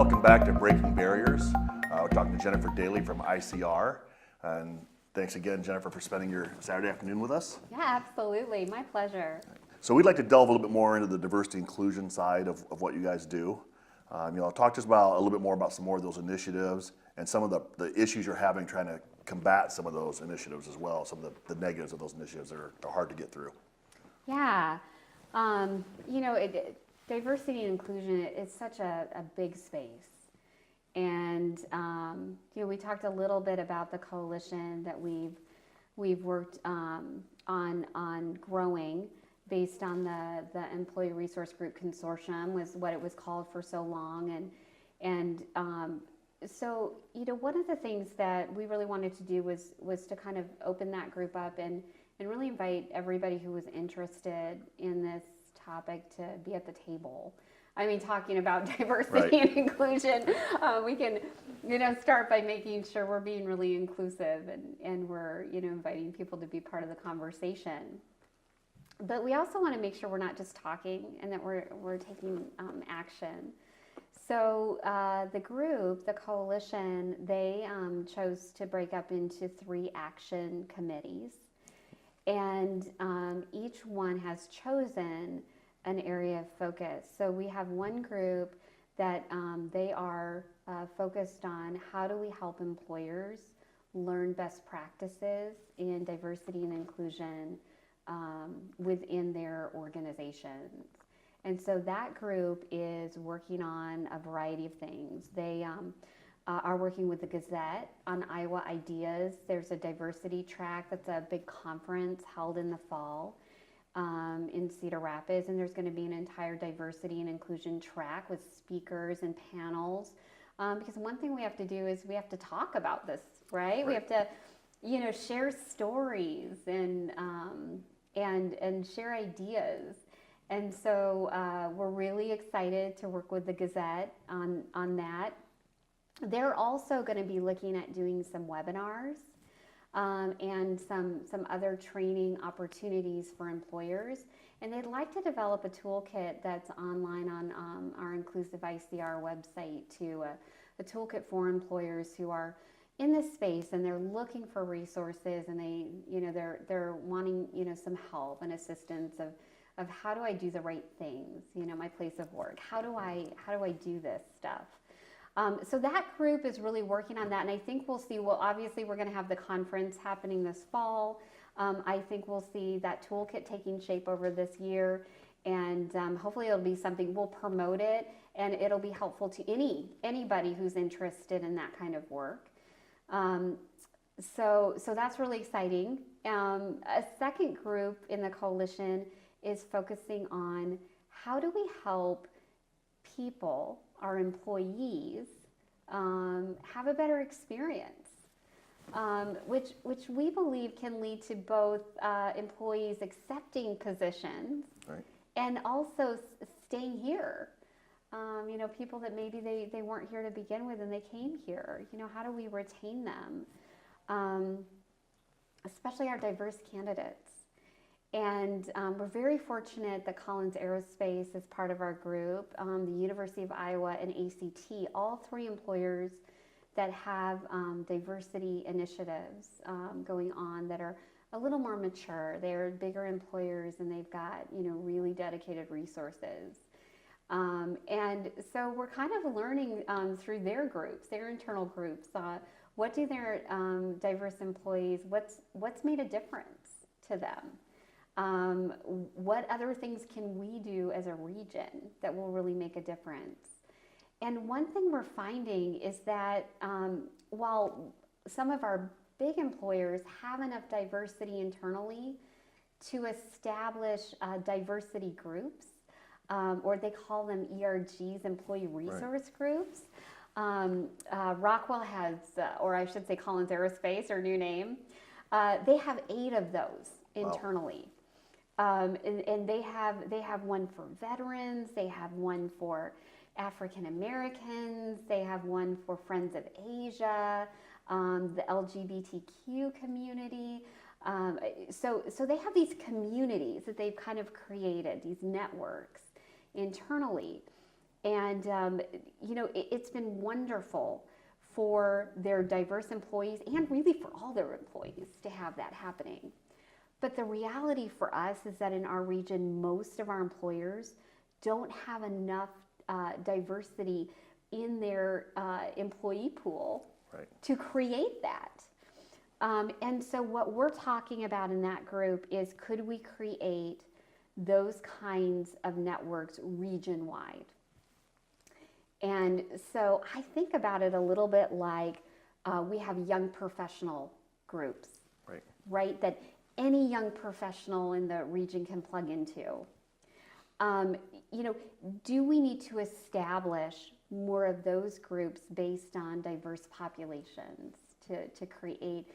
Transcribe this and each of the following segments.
Welcome back to Breaking Barriers. We're talking to Jennifer Daly from ICR. And thanks again, Jennifer, for spending your Saturday afternoon with us. Yeah, absolutely. My pleasure. So we'd like to delve a little bit more into the diversity inclusion side of what you guys do. Talk to us about a little bit more about some more of those initiatives and some of the issues you're having trying to combat some of those initiatives as well, some of the negatives of those initiatives that are hard to get through. Yeah. Diversity and inclusion is such a big space. And, we talked a little bit about the coalition that we've worked on growing based on the Employee Resource Group Consortium was what it was called for so long. So one of the things that we really wanted to do was to kind of open that group up and really invite everybody who was interested in this topic to be at the table. I mean, talking about diversity and inclusion, we can, start by making sure we're being really inclusive and we're, inviting people to be part of the conversation. But we also want to make sure we're not just talking and that we're taking action. So the group, the coalition, they chose to break up into 3 action committees. And each one has chosen an area of focus. So we have one group that they are focused on how do we help employers learn best practices in diversity and inclusion within their organizations. And so that group is working on a variety of things. They are working with the Gazette on Iowa Ideas. There's a diversity track that's a big conference held in the fall in Cedar Rapids, and there's going to be an entire diversity and inclusion track with speakers and panels. Because one thing we have to do is we have to talk about this, right? We have to, share stories and share ideas. And so we're really excited to work with the Gazette on that. They're also going to be looking at doing some webinars and some other training opportunities for employers. And they'd like to develop a toolkit that's online on our Inclusive ICR website too, a toolkit for employers who are in this space and they're looking for resources and they're wanting some help and assistance of how do I do the right things, my place of work, how do I do this stuff. So that group is really working on that, and I think we'll see, obviously we're going to have the conference happening this fall. I think we'll see that toolkit taking shape over this year, and hopefully it'll be something, we'll promote it, and it'll be helpful to anybody who's interested in that kind of work. So that's really exciting. A second group in the coalition is focusing on how do we help people, our employees, have a better experience, which we believe can lead to both employees accepting positions and also staying here. People that maybe they weren't here to begin with and they came here. How do we retain them, especially our diverse candidates? And we're very fortunate that Collins Aerospace is part of our group, the University of Iowa and ACT, all 3 employers that have diversity initiatives going on that are a little more mature. They're bigger employers and they've got really dedicated resources. And so we're kind of learning through their groups, their internal groups, what do their diverse employees, what's made a difference to them? What other things can we do as a region that will really make a difference? And one thing we're finding is that while some of our big employers have enough diversity internally to establish diversity groups, or they call them ERGs, Employee Resource Groups. Rockwell has, or I should say Collins Aerospace, their new name, they have 8 of those internally. Wow. And they have one for veterans, they have one for African Americans, they have one for Friends of Asia, the LGBTQ community. So they have these communities that they've kind of created, these networks internally. And, it's been wonderful for their diverse employees and really for all their employees to have that happening. But the reality for us is that in our region, most of our employers don't have enough diversity in their employee pool to create that. And so what we're talking about in that group is, could we create those kinds of networks region-wide? And so I think about it a little bit like we have young professional groups, right? That any young professional in the region can plug into. Do we need to establish more of those groups based on diverse populations to create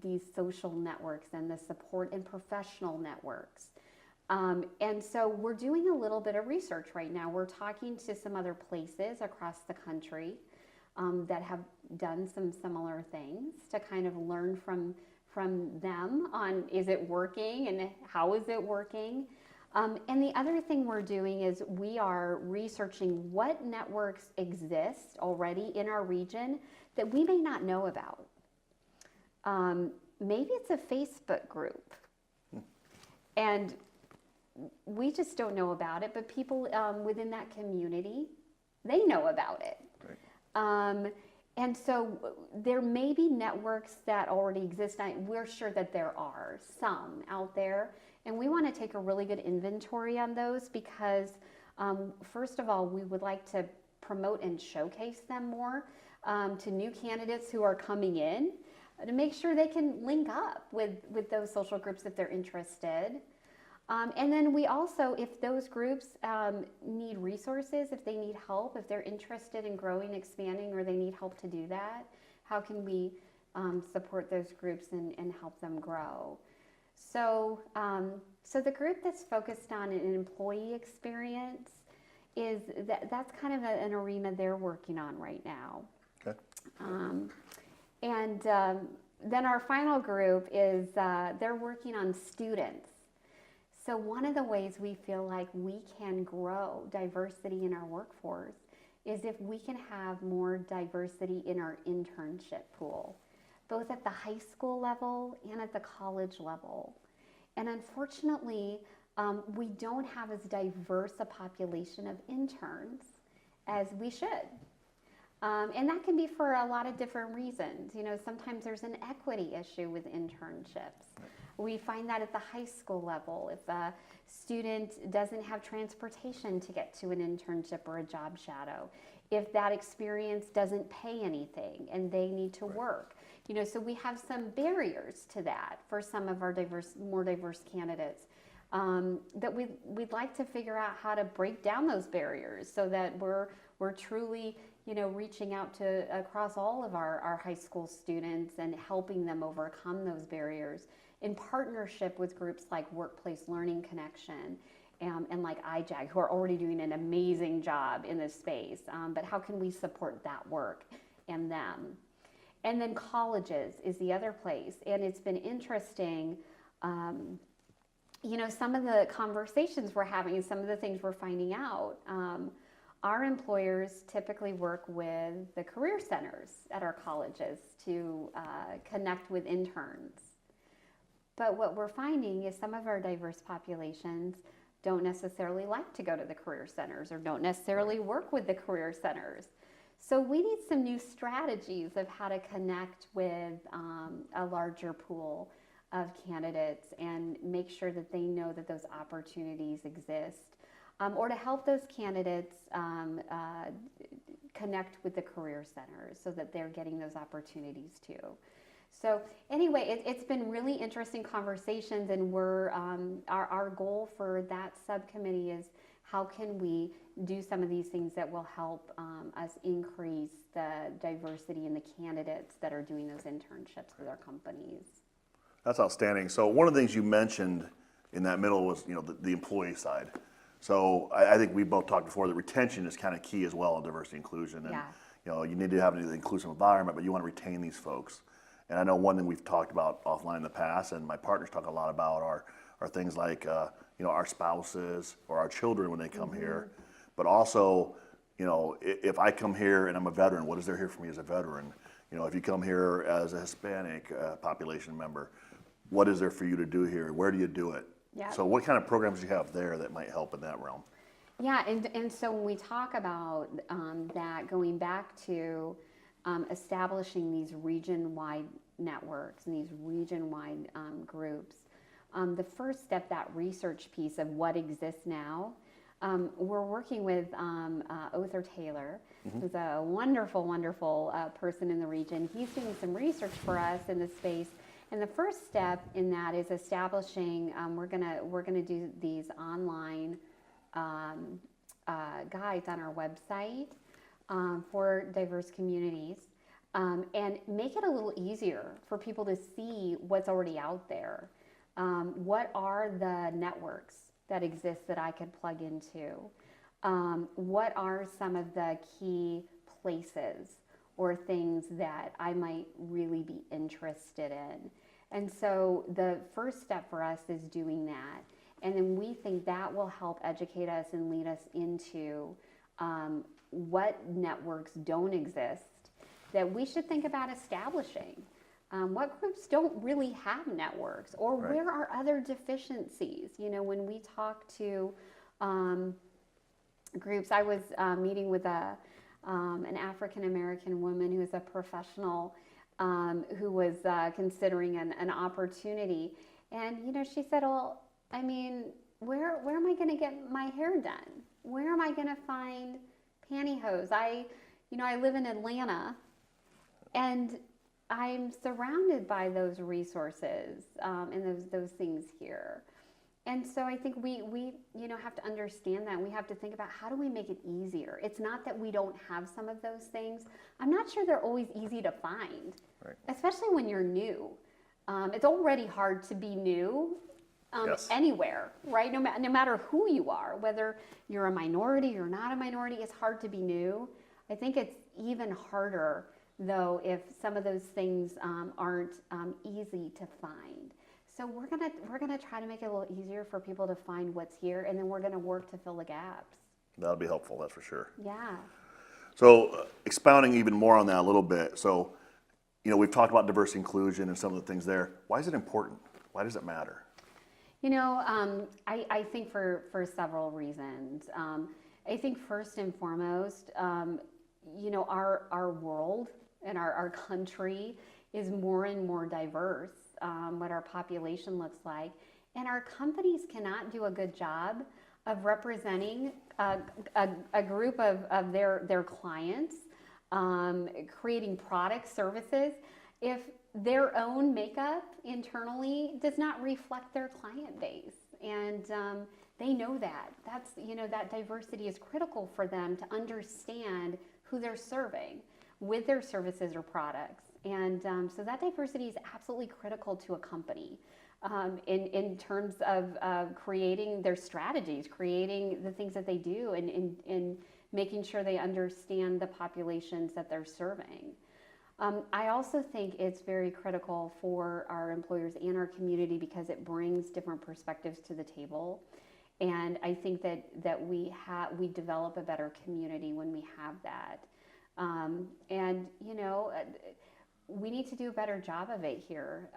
these social networks and the support and professional networks? And so we're doing a little bit of research right now. We're talking to some other places across the country that have done some similar things to kind of learn from them on, is it working and how is it working? And the other thing we're doing is we are researching what networks exist already in our region that we may not know about. Maybe it's a Facebook group. And we just don't know about it, but people within that community, they know about it. And so there may be networks that already exist. We're sure that there are some out there, and we want to take a really good inventory on those because, first of all, we would like to promote and showcase them more to new candidates who are coming in to make sure they can link up with those social groups if they're interested. And then we also, if those groups need resources, if they need help, if they're interested in growing, expanding, or they need help to do that, how can we support those groups and help them grow? So, so the group that's focused on an employee experience is that's kind of an arena they're working on right now. Okay. And then our final group is they're working on students. So one of the ways we feel like we can grow diversity in our workforce is if we can have more diversity in our internship pool, both at the high school level and at the college level. And unfortunately, we don't have as diverse a population of interns as we should. And that can be for a lot of different reasons. Sometimes there's an equity issue with internships. We find that at the high school level, if a student doesn't have transportation to get to an internship or a job shadow, if that experience doesn't pay anything and they need to work. So we have some barriers to that for some of our more diverse candidates that we'd like to figure out how to break down those barriers so that we're truly reaching out to across all of our high school students and helping them overcome those barriers in partnership with groups like Workplace Learning Connection and like IJAG, who are already doing an amazing job in this space. But how can we support that work and them? And then colleges is the other place. And it's been interesting, some of the conversations we're having and some of the things we're finding out. Our employers typically work with the career centers at our colleges to connect with interns. But what we're finding is some of our diverse populations don't necessarily like to go to the career centers or don't necessarily work with the career centers. So we need some new strategies of how to connect with a larger pool of candidates and make sure that they know that those opportunities exist, or to help those candidates connect with the career centers so that they're getting those opportunities too. So anyway, it's been really interesting conversations, and we're our goal for that subcommittee is how can we do some of these things that will help us increase the diversity in the candidates that are doing those internships with our companies. That's outstanding. So one of the things you mentioned in that middle was the employee side. So I think we both talked before that retention is kind of key as well in diversity inclusion, and you need to have an inclusive environment, but you want to retain these folks. And I know one thing we've talked about offline in the past, and my partners talk a lot about, are things like our spouses or our children when they come here. but also, if I come here and I'm a veteran, what is there here for me as a veteran? If you come here as a Hispanic population member, what is there for you to do here? Where do you do it? Yeah. So what kind of programs do you have there that might help in that realm? Yeah, and so when we talk about that, going back to establishing these region-wide networks and these region-wide groups, the first step, that research piece of what exists now, we're working with Other Taylor, who's a wonderful, wonderful person in the region. He's doing some research for us in this space. And the first step in that is establishing, we're gonna do these online guides on our website for diverse communities, and make it a little easier for people to see what's already out there. What are the networks that exist that I could plug into? What are some of the key places or things that I might really be interested in? And so the first step for us is doing that. And then we think that will help educate us and lead us into what networks don't exist that we should think about establishing. What groups don't really have networks, or Right. where are other deficiencies? When we talk to groups, I was meeting with an African American woman who is a professional who was considering an opportunity, and she said, "Well, I mean, where am I going to get my hair done? Where am I going to find pantyhose? I live in Atlanta, and I'm surrounded by those resources and those things here." And so I think we have to understand that. We have to think about, how do we make it easier? It's not that we don't have some of those things. I'm not sure they're always easy to find, Right. especially when you're new. It's already hard to be new Yes. anywhere, right? No matter who you are, whether you're a minority or not a minority, it's hard to be new. I think it's even harder, though, if some of those things aren't easy to find. So we're gonna try to make it a little easier for people to find what's here, and then we're gonna work to fill the gaps. That'll be helpful, that's for sure. Yeah. So expounding even more on that a little bit. So, we've talked about diversity inclusion and some of the things there. Why is it important? Why does it matter? I think for several reasons. I think first and foremost, our world and our country is more and more diverse, what our population looks like. And our companies cannot do a good job of representing a group of their clients, creating products, services, if their own makeup internally does not reflect their client base. And they know that. That diversity is critical for them to understand who they're serving with their services or products. And so that diversity is absolutely critical to a company in terms of creating their strategies, creating the things that they do, and making sure they understand the populations that they're serving. I also think it's very critical for our employers and our community because it brings different perspectives to the table. And I think that we develop a better community when we have that. We need to do a better job of it here.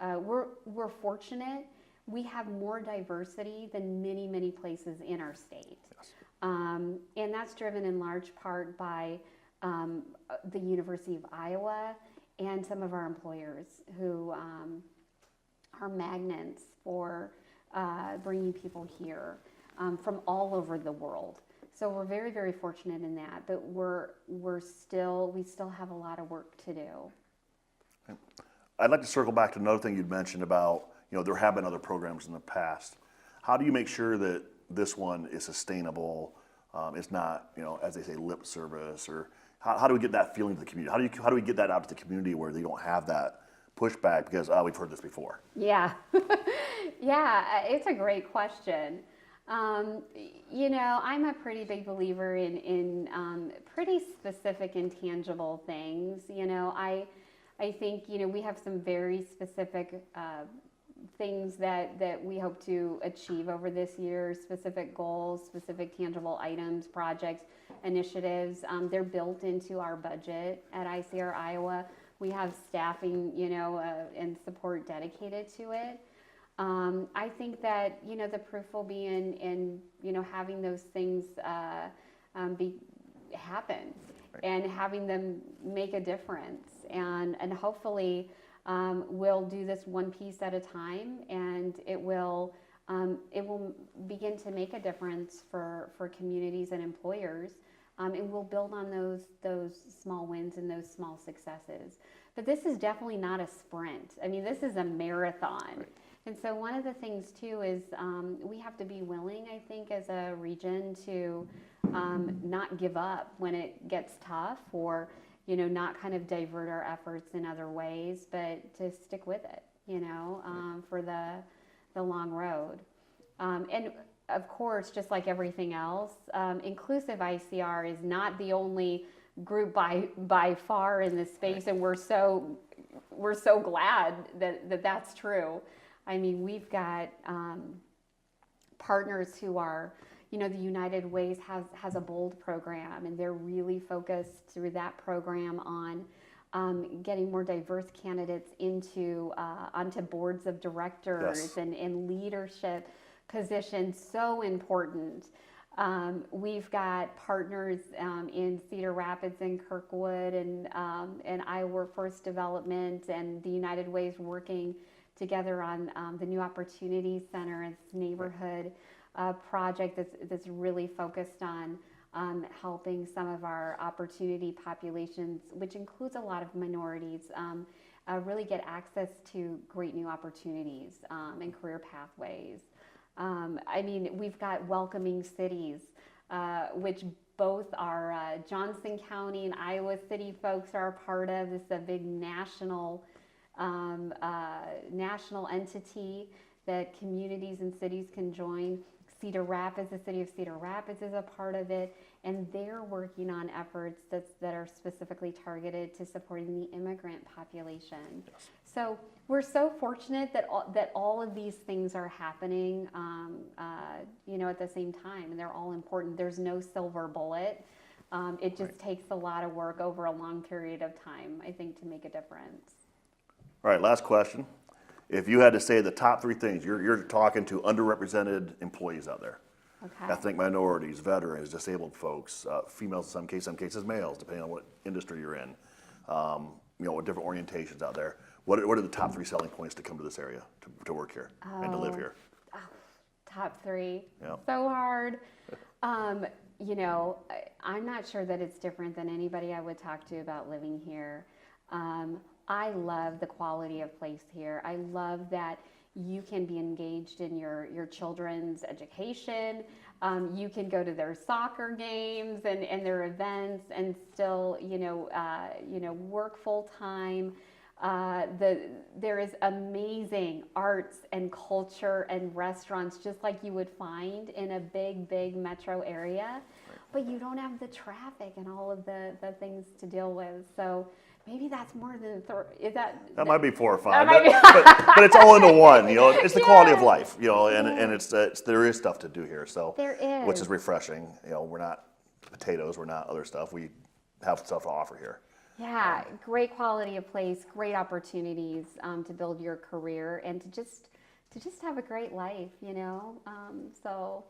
We're fortunate. We have more diversity than many, many places in our state. Yes. And that's driven in large part by the University of Iowa and some of our employers who are magnets for bringing people here from all over the world. So we're very, very fortunate in that, but we still have a lot of work to do. I'd like to circle back to another thing you'd mentioned about, there have been other programs in the past. How do you make sure that this one is sustainable? It's not, as they say, lip service, or how do we get that feeling to the community? How do we get that out to the community where they don't have that pushback because, we've heard this before? Yeah, yeah, it's a great question. I'm a pretty big believer in pretty specific and tangible things. I think, we have some very specific things that we hope to achieve over this year, specific goals, specific tangible items, projects, initiatives. They're built into our budget at ICR Iowa. We have staffing, and support dedicated to it. I think that, the proof will be in having those things happen and having them make a difference. And hopefully we'll do this one piece at a time, and it will begin to make a difference for communities and employers. And we'll build on those small wins and those small successes. But this is definitely not a sprint. I mean, this is a marathon. Right. And so one of the things too is we have to be willing, I think, as a region to not give up when it gets tough, or not kind of divert our efforts in other ways, but to stick with it, for the long road. And of course, just like everything else, inclusive ICR is not the only group by far in this space, and we're so glad that that's true. I mean, we've got partners who are, the United Ways has a BOLD program, and they're really focused through that program on getting more diverse candidates onto boards of directors. Yes. and leadership positions. So important. We've got partners in Cedar Rapids and Kirkwood and Iowa Workforce Development and the United Ways working together on the New Opportunities Center, its neighborhood project that's really focused on helping some of our opportunity populations, which includes a lot of minorities, really get access to great new opportunities and career pathways. I mean, we've got welcoming cities, which both our Johnson County and Iowa City folks are a part of. This is a big national entity that communities and cities can join. Cedar Rapids, the city of Cedar Rapids is a part of it, and they're working on efforts that are specifically targeted to supporting the immigrant population. Yes. So we're so fortunate that all of these things are happening, at the same time, and they're all important. There's no silver bullet. It just takes a lot of work over a long period of time, I think, to make a difference. All right, last question. If you had to say the top 3 things, you're talking to underrepresented employees out there. Okay. Ethnic minorities, veterans, disabled folks, females in some cases males, depending on what industry you're in. Different orientations out there. What are the top 3 selling points to come to this area, to work here and to live here? Top 3. Yeah. So hard. I'm not sure that it's different than anybody I would talk to about living here. I love the quality of place here. I love that you can be engaged in your children's education. You can go to their soccer games and their events and still, work full time. There is amazing arts and culture and restaurants, just like you would find in a big metro area, but you don't have the traffic and all of the things to deal with. So maybe that's more than that might be 4 or 5, that might be but it's all into one. It's the quality of life. And Yeah. it's there is stuff to do here. So There is. which is refreshing. We're not potatoes. We're not other stuff. We have stuff to offer here. Yeah, great quality of place, great opportunities to build your career and to just have a great life, So.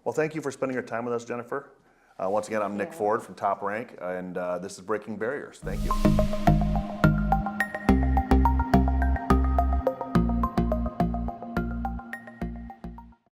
Well, thank you for spending your time with us, Jennifer. Once again, I'm Nick you. Ford from Top Rank, and this is Breaking Barriers. Thank you.